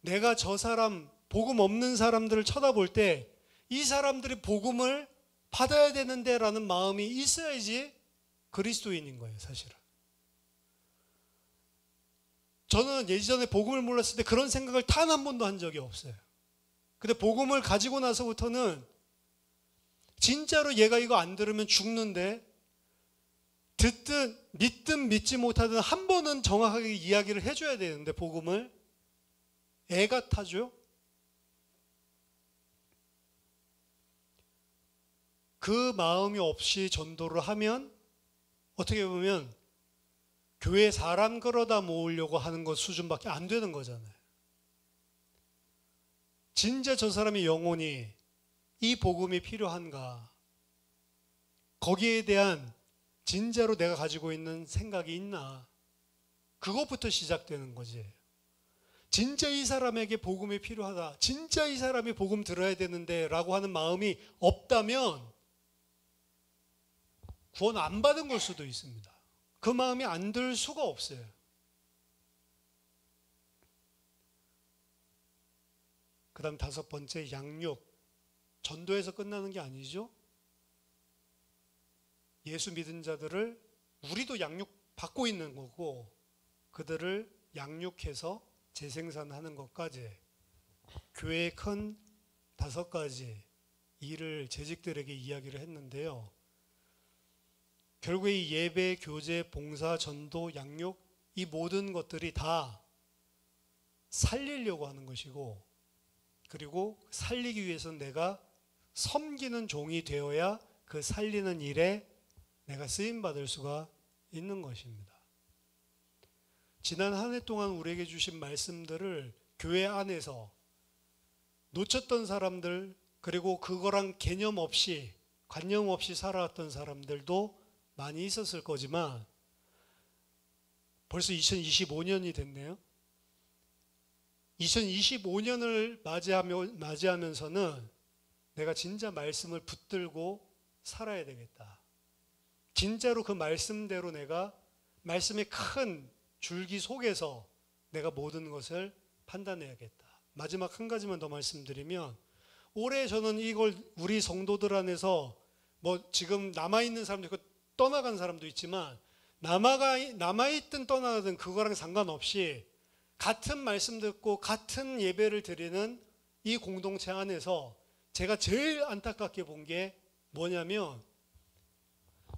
내가 저 사람, 복음 없는 사람들을 쳐다볼 때 이 사람들이 복음을 받아야 되는데 라는 마음이 있어야지 그리스도인인 거예요, 사실은. 저는 예전에 복음을 몰랐을 때 그런 생각을 단 한 번도 한 적이 없어요. 근데 복음을 가지고 나서부터는 진짜로 얘가 이거 안 들으면 죽는데 듣든 믿든 믿지 못하든 한 번은 정확하게 이야기를 해줘야 되는데 복음을 애가 타죠. 그 마음이 없이 전도를 하면 어떻게 보면 교회 사람 끌어다 모으려고 하는 것 수준밖에 안 되는 거잖아요. 진짜 저 사람의 영혼이 이 복음이 필요한가? 거기에 대한 진짜로 내가 가지고 있는 생각이 있나? 그것부터 시작되는 거지. 진짜 이 사람에게 복음이 필요하다. 진짜 이 사람이 복음 들어야 되는데 라고 하는 마음이 없다면 구원 안 받은 걸 수도 있습니다. 그 마음이 안 들 수가 없어요. 그 다음 다섯 번째, 양육. 전도에서 끝나는 게 아니죠. 예수 믿은 자들을 우리도 양육받고 있는 거고 그들을 양육해서 재생산하는 것까지 교회의 큰 다섯 가지 일을 재직들에게 이야기를 했는데요. 결국에 이 예배, 교제, 봉사, 전도, 양육 이 모든 것들이 다 살리려고 하는 것이고 그리고 살리기 위해서는 내가 섬기는 종이 되어야 그 살리는 일에 내가 쓰임받을 수가 있는 것입니다. 지난 한 해 동안 우리에게 주신 말씀들을 교회 안에서 놓쳤던 사람들 그리고 그거랑 개념 없이 관념 없이 살아왔던 사람들도 많이 있었을 거지만 벌써 2025년이 됐네요. 2025년을 맞이하면서는 내가 진짜 말씀을 붙들고 살아야 되겠다. 진짜로 그 말씀대로 내가 말씀의 큰 줄기 속에서 내가 모든 것을 판단해야겠다. 마지막 한 가지만 더 말씀드리면 올해 저는 이걸 우리 성도들 안에서 뭐 지금 남아있는 사람도 있고 떠나간 사람도 있지만 남아있든 떠나가든 그거랑 상관없이 같은 말씀 듣고 같은 예배를 드리는 이 공동체 안에서 제가 제일 안타깝게 본 게 뭐냐면,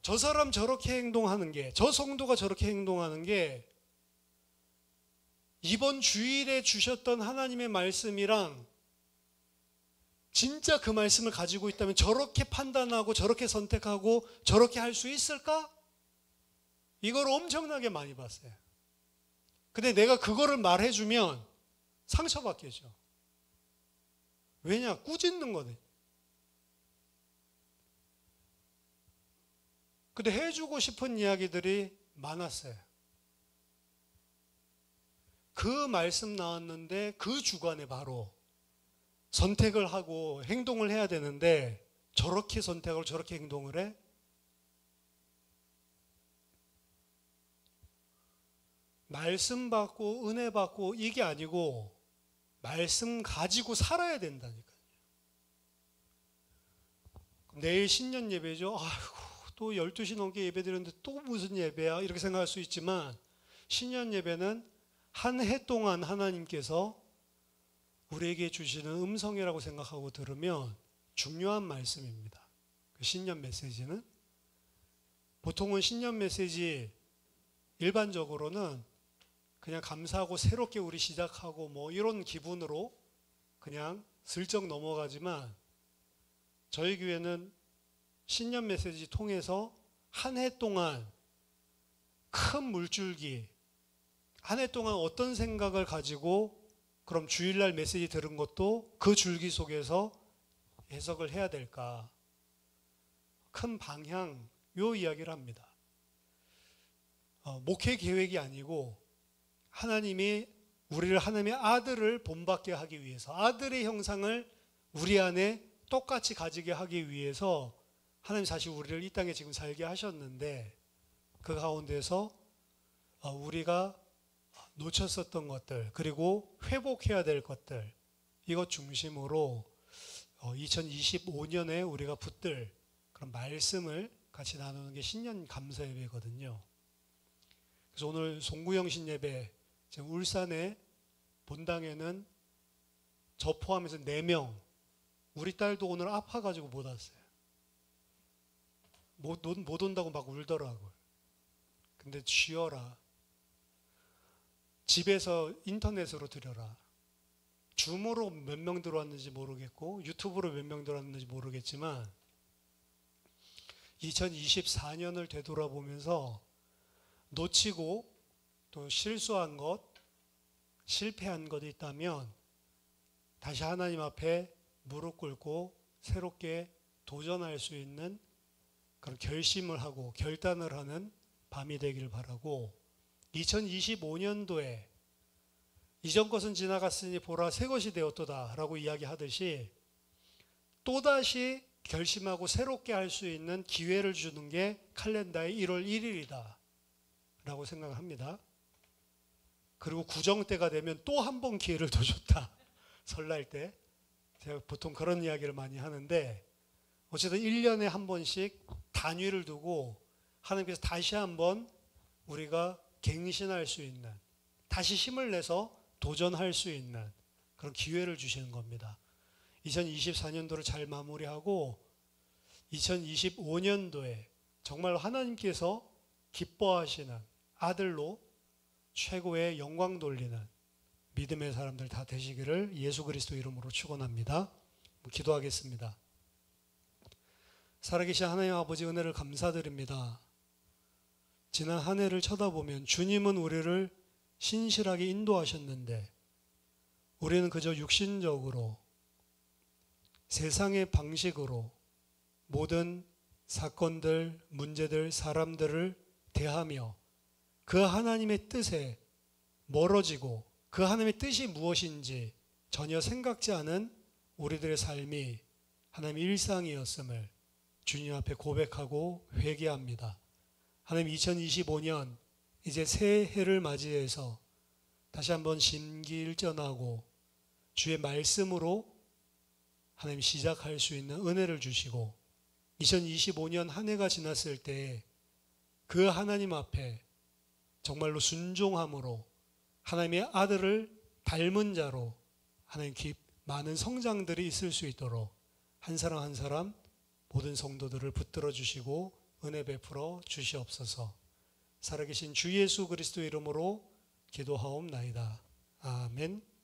저 사람 저렇게 행동하는 게, 저 성도가 저렇게 행동하는 게 이번 주일에 주셨던 하나님의 말씀이랑 진짜 그 말씀을 가지고 있다면 저렇게 판단하고 저렇게 선택하고 저렇게 할 수 있을까? 이걸 엄청나게 많이 봤어요. 근데 내가 그거를 말해주면 상처받겠죠. 왜냐? 꾸짖는 거네. 근데 해주고 싶은 이야기들이 많았어요. 그 말씀 나왔는데 그 주간에 바로 선택을 하고 행동을 해야 되는데 저렇게 선택을 저렇게 행동을 해? 말씀 받고 은혜 받고 이게 아니고 말씀 가지고 살아야 된다니까요. 내일 신년 예배죠. 아이고, 또 12시 넘게 예배 드렸는데 또 무슨 예배야? 이렇게 생각할 수 있지만, 신년 예배는 한 해 동안 하나님께서 우리에게 주시는 음성이라고 생각하고 들으면 중요한 말씀입니다. 그 신년 메시지는. 보통은 신년 메시지 일반적으로는 그냥 감사하고 새롭게 우리 시작하고 뭐 이런 기분으로 그냥 슬쩍 넘어가지만, 저희 교회는 신년 메시지 통해서 한 해 동안 큰 물줄기, 한 해 동안 어떤 생각을 가지고 그럼 주일날 메시지 들은 것도 그 줄기 속에서 해석을 해야 될까, 큰 방향, 요 이야기를 합니다. 목회 계획이 아니고 하나님이 우리를 하나님의 아들을 본받게 하기 위해서, 아들의 형상을 우리 안에 똑같이 가지게 하기 위해서 하나님 사실 우리를 이 땅에 지금 살게 하셨는데, 그 가운데서 우리가 놓쳤었던 것들, 그리고 회복해야 될 것들, 이것 중심으로 2025년에 우리가 붙들 그런 말씀을 같이 나누는 게 신년 감사 예배거든요. 그래서 오늘 송구영 신예배, 지금 울산의 본당에는 저 포함해서 4명, 우리 딸도 오늘 아파가지고 못 왔어요. 못 온다고 막 울더라고요. 근데 쉬어라. 집에서 인터넷으로 드려라. 줌으로 몇 명 들어왔는지 모르겠고 유튜브로 몇 명 들어왔는지 모르겠지만 2024년을 되돌아보면서 놓치고 또 실수한 것, 실패한 것이 있다면 다시 하나님 앞에 무릎 꿇고 새롭게 도전할 수 있는 그런 결심을 하고 결단을 하는 밤이 되길 바라고, 2025년도에 이전 것은 지나갔으니 보라 새 것이 되었도다 라고 이야기하듯이 또다시 결심하고 새롭게 할 수 있는 기회를 주는 게 칼렌다의 1월 1일이다 라고 생각합니다. 그리고 구정 때가 되면 또 한 번 기회를 더 줬다. 설날 때 제가 보통 그런 이야기를 많이 하는데, 어쨌든 1년에 한 번씩 단위를 두고 하나님께서 다시 한번 우리가 갱신할 수 있는, 다시 힘을 내서 도전할 수 있는 그런 기회를 주시는 겁니다. 2024년도를 잘 마무리하고 2025년도에 정말 하나님께서 기뻐하시는 아들로 최고의 영광 돌리는 믿음의 사람들 다 되시기를 예수 그리스도 이름으로 축원합니다. 기도하겠습니다. 살아계신 하나님 아버지, 은혜를 감사드립니다. 지난 한 해를 쳐다보면 주님은 우리를 신실하게 인도하셨는데 우리는 그저 육신적으로 세상의 방식으로 모든 사건들, 문제들, 사람들을 대하며 그 하나님의 뜻에 멀어지고 그 하나님의 뜻이 무엇인지 전혀 생각지 않은 우리들의 삶이 하나님의 일상이었음을 주님 앞에 고백하고 회개합니다. 하나님, 2025년 이제 새해를 맞이해서 다시 한번 심기일전하고 주의 말씀으로 하나님 시작할 수 있는 은혜를 주시고, 2025년 한 해가 지났을 때 그 하나님 앞에 정말로 순종함으로 하나님의 아들을 닮은 자로 하나님 많은 성장들이 있을 수 있도록 한 사람 한 사람 모든 성도들을 붙들어 주시고 은혜 베풀어 주시옵소서. 살아계신 주 예수 그리스도 이름으로 기도하옵나이다. 아멘.